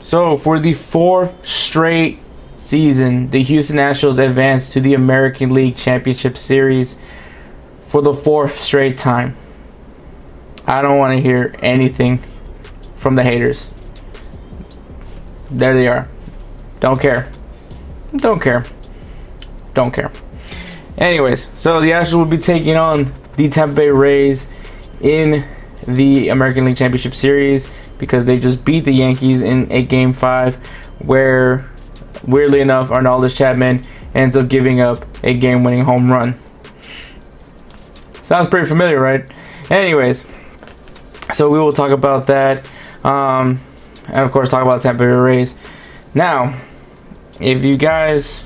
So for the fourth straight season, the Houston Astros advanced to the American League Championship Series for the fourth straight time. I don't want to hear anything from the haters. There they are. Don't care. Don't care. Don't care. Anyways, so the Astros will be taking on the Tampa Bay Rays in the American League Championship Series because they just beat the Yankees in a Game 5 where, weirdly enough, Aroldis Chapman ends up giving up a game-winning home run. Sounds pretty familiar, right? Anyways, so we will talk about that, and of course talk about Tampa Bay Rays. Now, if you guys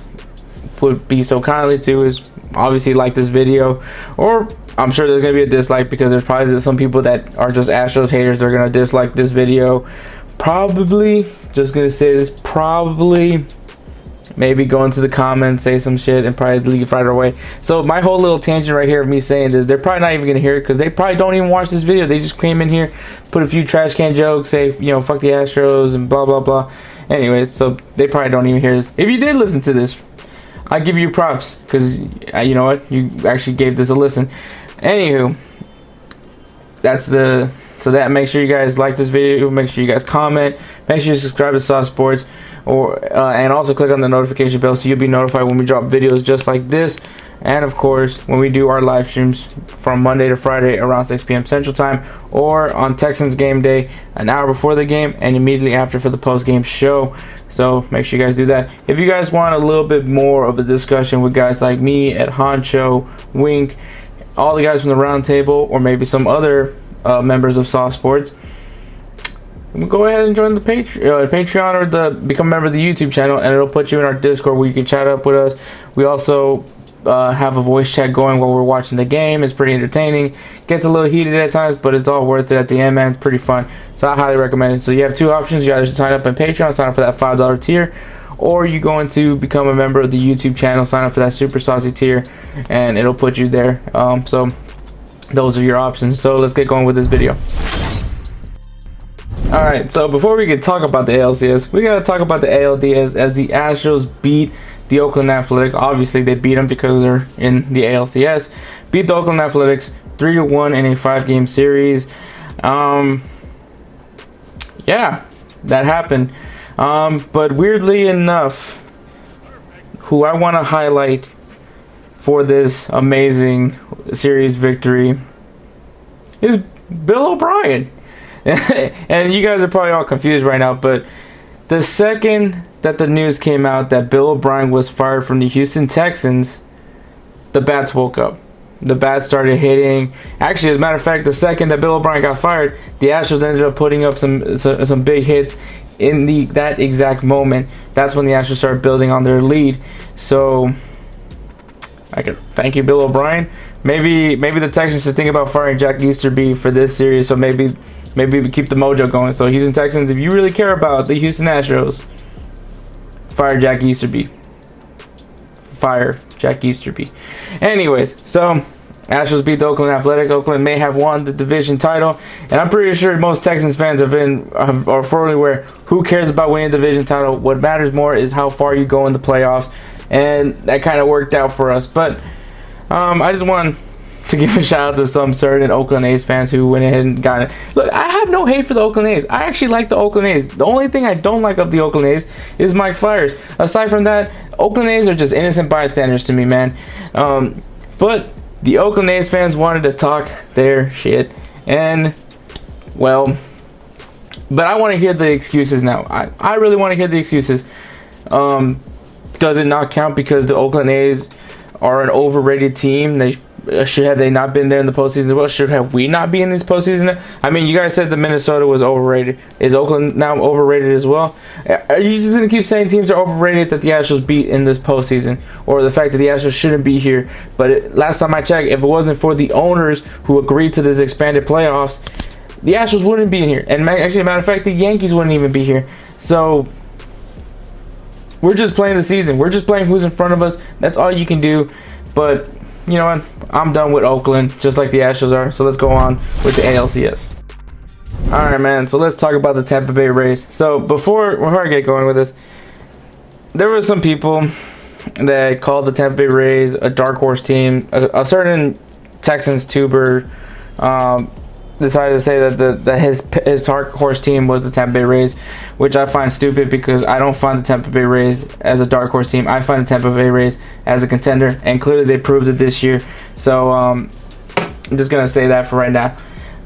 would be so kindly to is obviously like this video, or I'm sure there's gonna be a dislike because there's probably some people that are just Astros haters. They're gonna dislike this video. Probably, just gonna say this, probably maybe go into the comments, say some shit, and probably leave right away. So my whole little tangent right here of me saying this, they're probably not even gonna hear it because they probably don't even watch this video. They just came in here, put a few trash can jokes, say, you know, fuck the Astros and blah blah blah. Anyways, so they probably don't even hear this. If you did listen to this, I give you props because you know what, you actually gave this a listen. Anywho, that's the that. Make sure you guys like this video. Make sure you guys comment. Make sure you subscribe to Soft Sports, or and also click on the notification bell so you'll be notified when we drop videos just like this. And of course, when we do our live streams from Monday to Friday around 6 p.m. Central Time, or on Texans game day, an hour before the game and immediately after for the post-game show. So make sure you guys do that. If you guys want a little bit more of a discussion with guys like me at Honcho, Wink, all the guys from the Roundtable, or maybe some other members of Soft Sports, go ahead and join the Patreon or become a member of the YouTube channel, and it'll put you in our Discord where you can chat up with us. We also have a voice chat going while we're watching the game. It's pretty entertaining. Gets a little heated at times, but it's all worth it at the end, man. It's pretty fun. So I highly recommend it. So you have two options. You either sign up on Patreon, sign up for that $5 tier, or you go into become a member of the YouTube channel, sign up for that super saucy tier, and it'll put you there. So those are your options. So let's get going with this video. Alright, so before we can talk about the ALCS, we gotta talk about the ALDS as the Astros beat the Oakland Athletics. Obviously they beat them because they're in the ALCS. Beat the Oakland Athletics 3-1 in a 5-game series. Yeah, that happened. But weirdly enough, who I want to highlight for this amazing series victory is Bill O'Brien. And you guys are probably all confused right now, but the second that the news came out that Bill O'Brien was fired from the Houston Texans, the bats woke up. The bats started hitting. Actually, as a matter of fact, the second that Bill O'Brien got fired, the Astros ended up putting up some big hits in that exact moment. That's when the Astros started building on their lead. So I could thank you, Bill O'Brien. Maybe the Texans should think about firing Jack Easterby for this series. So maybe we keep the mojo going. So Houston Texans, if you really care about the Houston Astros, fire Jack Easterby. Fire Jack Easterby. Anyways, so Astros beat the Oakland Athletics. Oakland may have won the division title, and I'm pretty sure most Texans fans are fully aware. Who cares about winning the division title? What matters more is how far you go in the playoffs, and that kind of worked out for us. But I just want to give a shout out to some certain Oakland A's fans who went ahead and got it. Look, I have no hate for the Oakland A's. I actually like the Oakland A's. The only thing I don't like of the Oakland A's is Mike Fiers. Aside from that, Oakland A's are just innocent bystanders to me, man. But the Oakland A's fans wanted to talk their shit, and well, but I want to hear the excuses now. I really want to hear the excuses. Does it not count because the Oakland A's are an overrated team? Should they not been there in the postseason? Well, should we not be in this postseason? I mean, you guys said that Minnesota was overrated. Is Oakland now overrated as well? Are you just going to keep saying teams are overrated that the Astros beat in this postseason? Or the fact that the Astros shouldn't be here? But last time I checked, if it wasn't for the owners who agreed to this expanded playoffs, the Astros wouldn't be in here. And actually, matter of fact, the Yankees wouldn't even be here. So we're just playing the season. We're just playing who's in front of us. That's all you can do. But you know what? I'm done with Oakland, just like the Astros are. So let's go on with the ALCS. All right, man. So let's talk about the Tampa Bay Rays. So before I get going with this, there were some people that called the Tampa Bay Rays a dark horse team. A certain Texans tuber decided to say that his dark horse team was the Tampa Bay Rays, which I find stupid because I don't find the Tampa Bay Rays as a dark horse team. I find the Tampa Bay Rays as a contender, and clearly they proved it this year. So I'm just gonna say that for right now.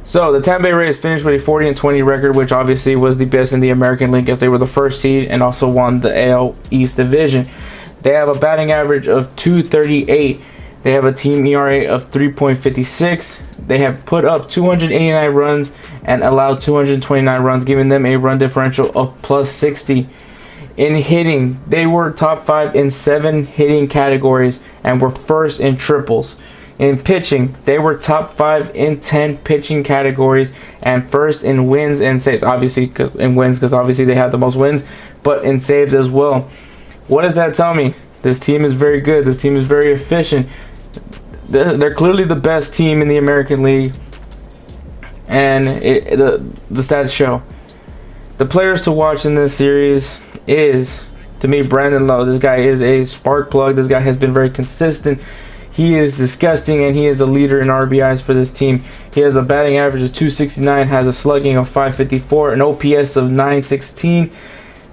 So the Tampa Bay Rays finished with a 40-20 record, which obviously was the best in the American League as they were the first seed and also won the AL East division. They have a batting average of .238. They have a team ERA of 3.56. They have put up 289 runs and allowed 229 runs, giving them a run differential of +60. In hitting, they were top 5 in 7 hitting categories and were first in triples. In pitching, they were top 5 in 10 pitching categories and first in wins and saves. Obviously, because obviously they have the most wins, but in saves as well. What does that tell me? This team is very good. This team is very efficient. They're clearly the best team in the American League, and the stats show. The players to watch in this series is, to me, Brandon Lowe. This guy is a spark plug. This guy has been very consistent. He is disgusting, and he is a leader in RBIs for this team. He has a batting average of .269, has a slugging of .554, an OPS of .916,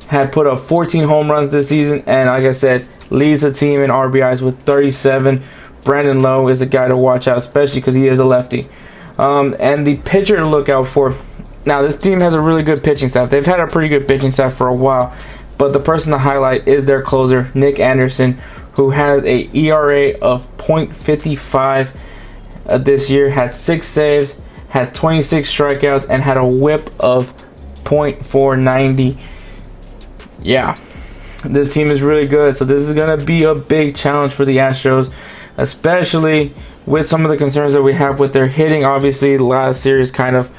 had put up 14 home runs this season, and like I said, leads the team in RBIs with 37. Brandon Lowe is a guy to watch out, especially because he is a lefty. And the pitcher to look out for. Now, this team has a really good pitching staff. They've had a pretty good pitching staff for a while, but the person to highlight is their closer, Nick Anderson, who has a ERA of .55 this year, had 6 saves, had 26 strikeouts, and had a whip of .490. Yeah, this team is really good, so this is going to be a big challenge for the Astros, especially with some of the concerns that we have with their hitting. Obviously, the last series kind of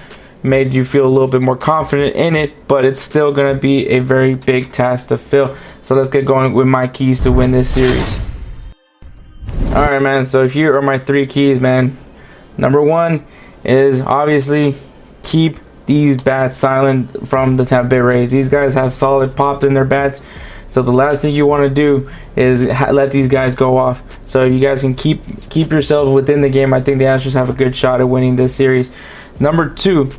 made you feel a little bit more confident in it, but it's still going to be a very big task to fill. So let's get going with my keys to win this series. Alright, man, so here are my 3 keys, man. Number 1 is obviously keep these bats silent from the Tampa Bay Rays. These guys have solid pop in their bats, so the last thing you want to do is let these guys go off. So if you guys can keep yourselves within the game, I think the Astros have a good shot at winning this series. Number 2,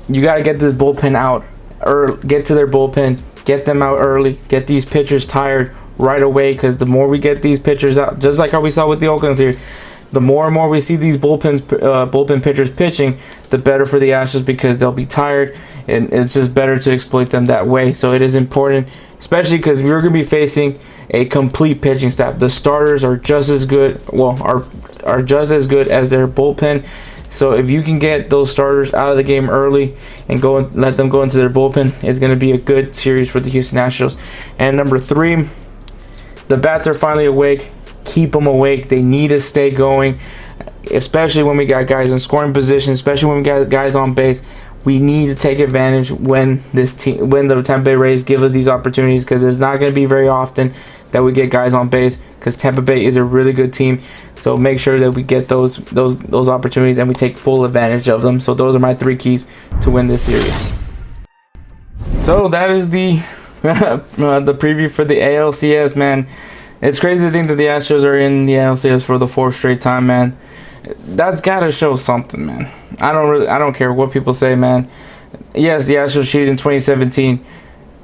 you got to get this bullpen out, or get to their bullpen, get them out early, get these pitchers tired right away, because the more we get these pitchers out, just like how we saw with the Oakland series, the more and more we see these bullpen pitchers pitching, the better for the Astros, because they'll be tired, and it's just better to exploit them that way. So it is important, especially because we're going to be facing a complete pitching staff. The starters are just as good, are just as good as their bullpen. So if you can get those starters out of the game early and let them go into their bullpen, it's going to be a good series for the Houston Astros. And number 3, the bats are finally awake. Keep them awake. They need to stay going, especially when we got guys in scoring position, especially when we got guys on base. We need to take advantage when the Tampa Bay Rays give us these opportunities, because it's not going to be very often that we get guys on base, because Tampa Bay is a really good team. So make sure that we get those opportunities and we take full advantage of them. So those are my 3 keys to win this series. So that is the the preview for the ALCS, man. It's crazy to think that the Astros are in the ALCS for the 4th straight time, man. That's gotta show something, man. I don't care what people say, man. Yes, the Astros cheated in 2017,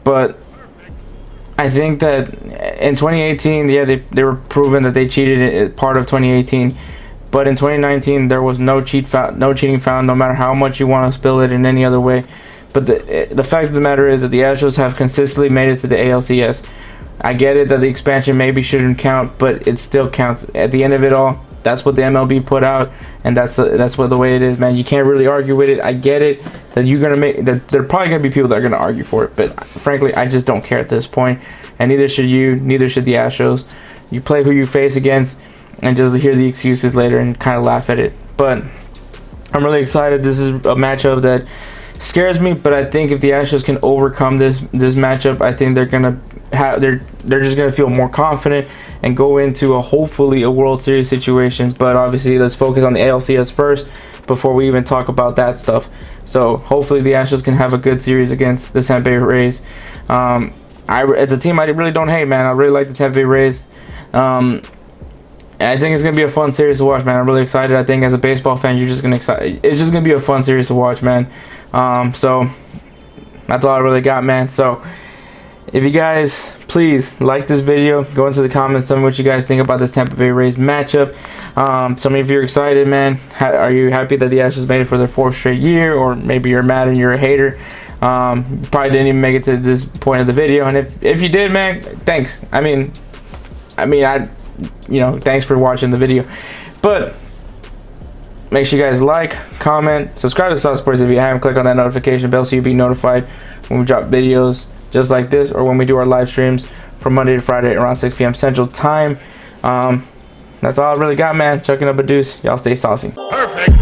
but I think that in 2018, yeah, they were proven that they cheated at part of 2018. But in 2019, there was no cheating found, no matter how much you want to spill it in any other way. But the fact of the matter is that the Astros have consistently made it to the ALCS. I get it that the expansion maybe shouldn't count, but it still counts. At the end of it all, that's what the MLB put out, and that's what the way it is, man. You can't really argue with it. I get it that there are probably gonna be people that are gonna argue for it, but frankly, I just don't care at this point, and neither should you, neither should the Astros. You play who you face against, and just hear the excuses later and kind of laugh at it. But I'm really excited. This is a matchup that scares me, but I think if the Astros can overcome this matchup, I think they're just gonna feel more confident and go into hopefully a World Series situation. But obviously, let's focus on the ALCS first. before we even talk about that stuff. So hopefully the Astros can have a good series against the Tampa Bay Rays. It's a team I really don't hate, man. I really like the Tampa Bay Rays. I think it's gonna be a fun series to watch, man. I'm really excited. I think as a baseball fan, you're just gonna excited. It's just gonna be a fun series to watch, man. So that's all I really got, man. So if you guys please like this video, go into the comments, tell me what you guys think about this Tampa Bay Rays matchup. Tell me if you're excited, man. Are you happy that the Astros made it for their 4th straight year, or maybe you're mad and you're a hater? Probably didn't even make it to this point of the video, and if you did, man, thanks. I mean, thanks for watching the video. But make sure you guys like, comment, subscribe to South Sports if you haven't. Click on that notification bell so you'll be notified when we drop videos just like this, or when we do our live streams from Monday to Friday around 6 p.m. Central Time. That's all I really got, man. Chucking up a deuce. Y'all stay saucy. Perfect.